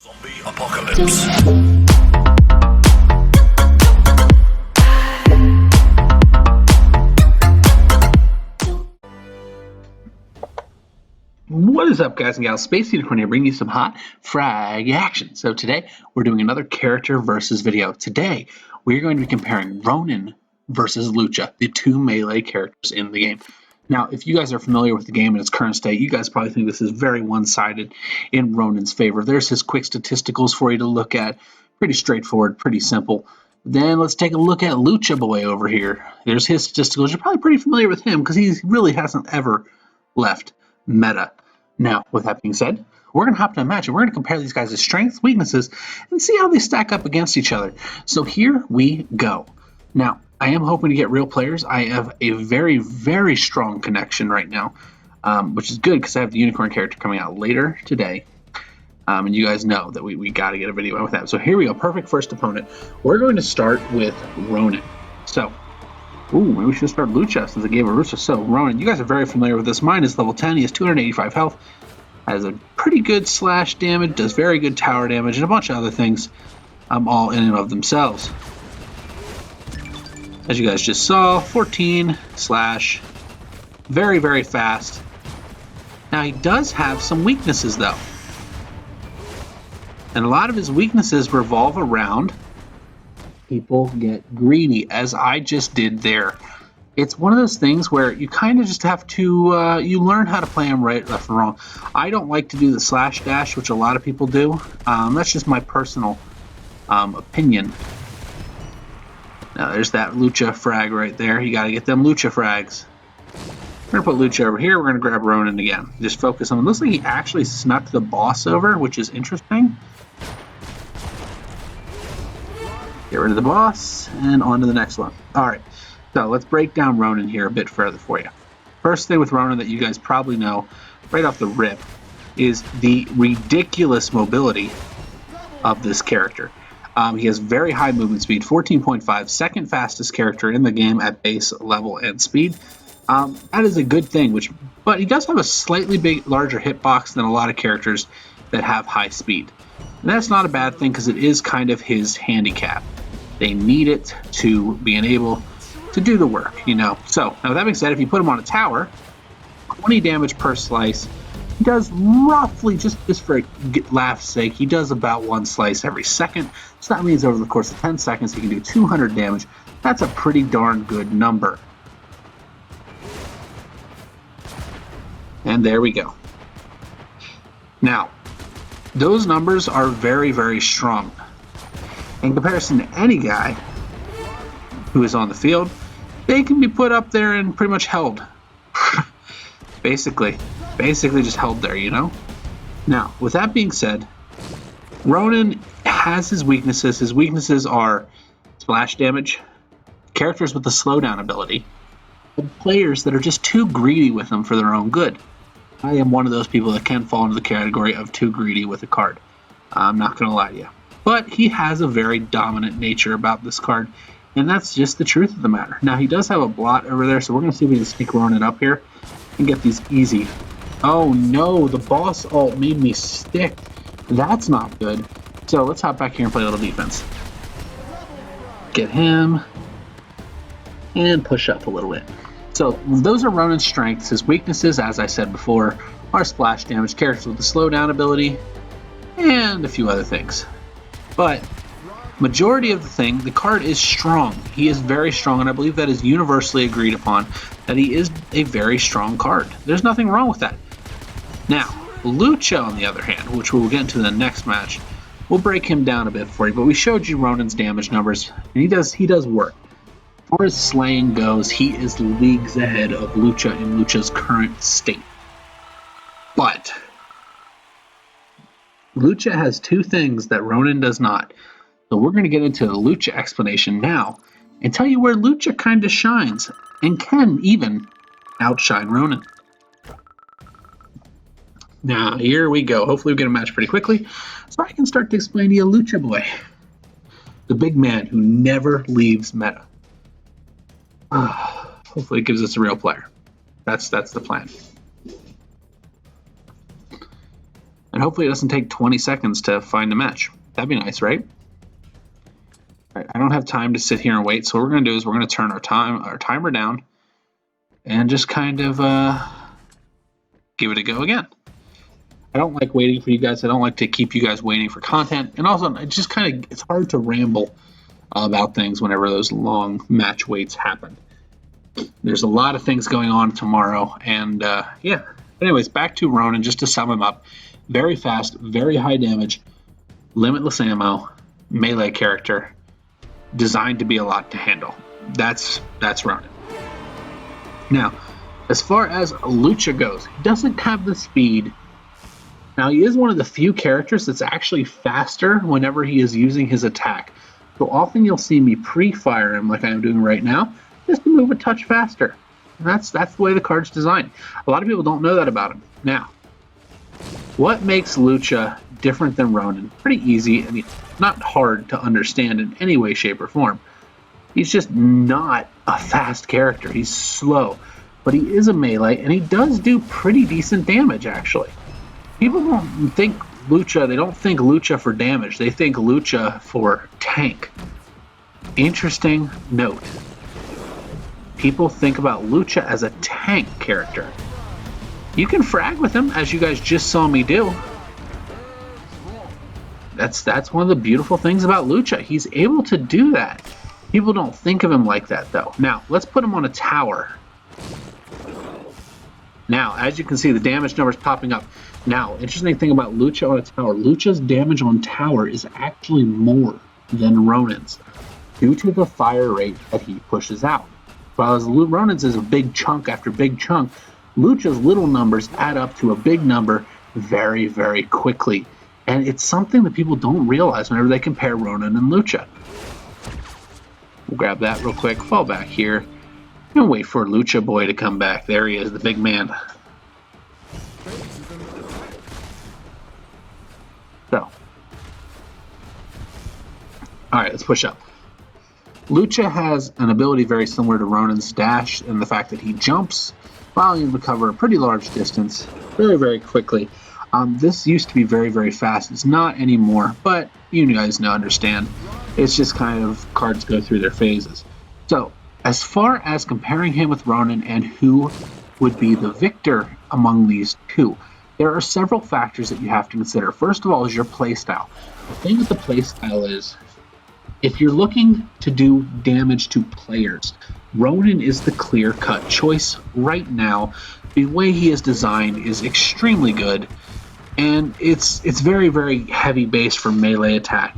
Zombie apocalypse. What is up, guys and gals? Space Unicorn here, bringing you some hot frag action. So today we're doing another character versus video. Today we're going to be comparing Ronan versus Lucha, the two melee characters in the game. Now, if you guys are familiar with the game in its current state, you guys probably think this is very one-sided in Ronan's favor. There's his quick statisticals for you to look at. Pretty straightforward, pretty simple. Then let's take a look at Lucha Boy over here. There's his statisticals. You're probably pretty familiar with him because he really hasn't ever left meta. Now, with that being said, we're going to hop into a match and we're going to compare these guys' strengths, weaknesses, and see how they stack up against each other. So here we go. Now, I am hoping to get real players. I have a very, very strong connection right now, which is good because I have the Unicorn character coming out later today. And you guys know that we got to get a video with that. So here we go. Perfect first opponent. We're going to start with Ronan. So, maybe we should start Lucha since I gave a Lucha. So, Ronan, you guys are very familiar with this. Mine is level 10. He has 285 health. Has a pretty good slash damage. Does very good tower damage. And a bunch of other things all in and of themselves. As you guys just saw, 14 slash. Very, very fast. Now, he does have some weaknesses, though. And a lot of his weaknesses revolve around people get greedy, as I just did there. It's one of those things where you kind of just have to, you learn how to play them right, left, and wrong. I don't like to do the slash dash, which a lot of people do. That's just my personal opinion. Now, there's that Lucha frag right there. You got to get them Lucha frags. We're going to put Lucha over here. We're going to grab Ronan again. Just focus on him. Looks like he actually snuck the boss over, which is interesting. Get rid of the boss, and on to the next one. Alright, so let's break down Ronan here a bit further for you. First thing with Ronan that you guys probably know, right off the rip, is the ridiculous mobility of this character. He has very high movement speed, 14.5, second fastest character in the game at base level and speed. That is a good thing, but he does have a slightly larger hitbox than a lot of characters that have high speed. And that's not a bad thing because it is kind of his handicap. They need it to be able to do the work, you know. So, now with that being said, if you put him on a tower, 20 damage per slice, he does roughly, just for laugh's sake, he does about one slice every second. So that means over the course of 10 seconds, he can do 200 damage. That's a pretty darn good number. And there we go. Now, those numbers are very, very strong. In comparison to any guy who is on the field, they can be put up there and pretty much held. basically just held there, you know? Now, with that being said, Ronan has his weaknesses. His weaknesses are splash damage, characters with the slowdown ability, and players that are just too greedy with them for their own good. I am one of those people that can fall into the category of too greedy with a card. I'm not going to lie to you. But he has a very dominant nature about this card, and that's just the truth of the matter. Now, he does have a blot over there, so we're going to see if we can sneak Ronan up here and get these easy. Oh no, the boss ult made me stick. That's not good. So let's hop back here and play a little defense. Get him, and push up a little bit. So those are Ronan's strengths. His weaknesses, as I said before, are splash damage, characters with the slowdown ability, and a few other things. But majority of the card is strong. He is very strong, and I believe that is universally agreed upon, that he is a very strong card. There's nothing wrong with that. Now, Lucha, on the other hand, which we'll get into in the next match, we'll break him down a bit for you, but we showed you Ronan's damage numbers, and he does work. As far as slaying goes, he is leagues ahead of Lucha in Lucha's current state. But Lucha has two things that Ronan does not. So we're going to get into the Lucha explanation now and tell you where Lucha kind of shines and can even outshine Ronan. Now, here we go. Hopefully we get a match pretty quickly so I can start to explain to you Lucha Boy, the big man who never leaves meta. Hopefully it gives us a real player. That's the plan. And hopefully it doesn't take 20 seconds to find a match. That'd be nice, right? All right, I don't have time to sit here and wait, so what we're going to do is we're going to turn our timer down and just kind of give it a go again. I don't like waiting for you guys. I don't like to keep you guys waiting for content. And also, it's hard to ramble about things whenever those long match waits happen. There's a lot of things going on tomorrow, and yeah. Anyways, back to Ronan, just to sum him up. Very fast, very high damage, limitless ammo, melee character, designed to be a lot to handle. That's Ronan. Now, as far as Lucha goes, he doesn't have the speed. Now, he is one of the few characters that's actually faster whenever he is using his attack. So often you'll see me pre-fire him like I am doing right now, just to move a touch faster. And that's the way the card's designed. A lot of people don't know that about him. Now, what makes Lucha different than Ronan? Pretty easy and not hard to understand in any way, shape, or form. He's just not a fast character. He's slow, but he is a melee, and he does do pretty decent damage, actually. People don't think Lucha, they don't think Lucha for damage. They think Lucha for tank. Interesting note. People think about Lucha as a tank character. You can frag with him, as you guys just saw me do. That's one of the beautiful things about Lucha. He's able to do that. People don't think of him like that, though. Now, let's put him on a tower. Now, as you can see, the damage numbers popping up. Now, interesting thing about Lucha on a tower. Lucha's damage on tower is actually more than Ronan's due to the fire rate that he pushes out. While Ronan's is a big chunk after big chunk, Lucha's little numbers add up to a big number very, very quickly. And it's something that people don't realize whenever they compare Ronan and Lucha. We'll grab that real quick, fall back here, and wait for Lucha Boy to come back. There he is, the big man. So, alright, let's push up. Lucha has an ability very similar to Ronan's dash in the fact that he jumps while he can cover a pretty large distance very, very quickly. This used to be very, very fast. It's not anymore, but you guys understand. It's just kind of cards go through their phases. So, as far as comparing him with Ronan and who would be the victor among these two, there are several factors that you have to consider. First of all is your playstyle. The thing with the playstyle is, if you're looking to do damage to players, Ronan is the clear-cut choice right now. The way he is designed is extremely good, and it's very, very heavy based for melee attack.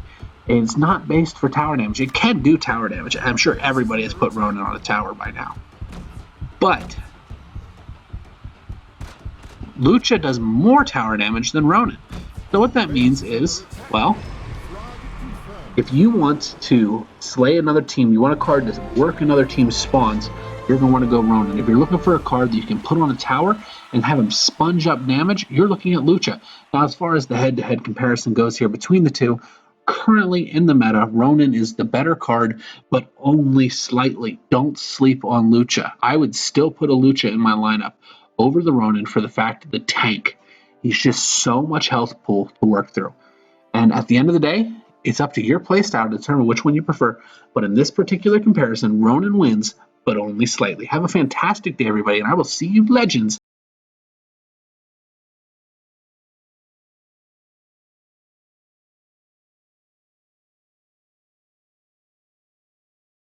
And it's not based for tower damage. It can do tower damage. I'm sure everybody has put Ronan on a tower by now. But Lucha does more tower damage than Ronan. So what that means is, well, if you want to slay another team, you want a card to work another team's spawns, you're going to want to go Ronan. If you're looking for a card that you can put on a tower and have him sponge up damage, you're looking at Lucha. Now, as far as the head-to-head comparison goes here between the two, currently in the meta, Ronan is the better card, but only slightly. Don't sleep on Lucha. I would still put a Lucha in my lineup over the Ronan for the fact of the tank. He's just so much health pool to work through. And at the end of the day, it's up to your playstyle to determine which one you prefer. But in this particular comparison, Ronan wins, but only slightly. Have a fantastic day, everybody, and I will see you legends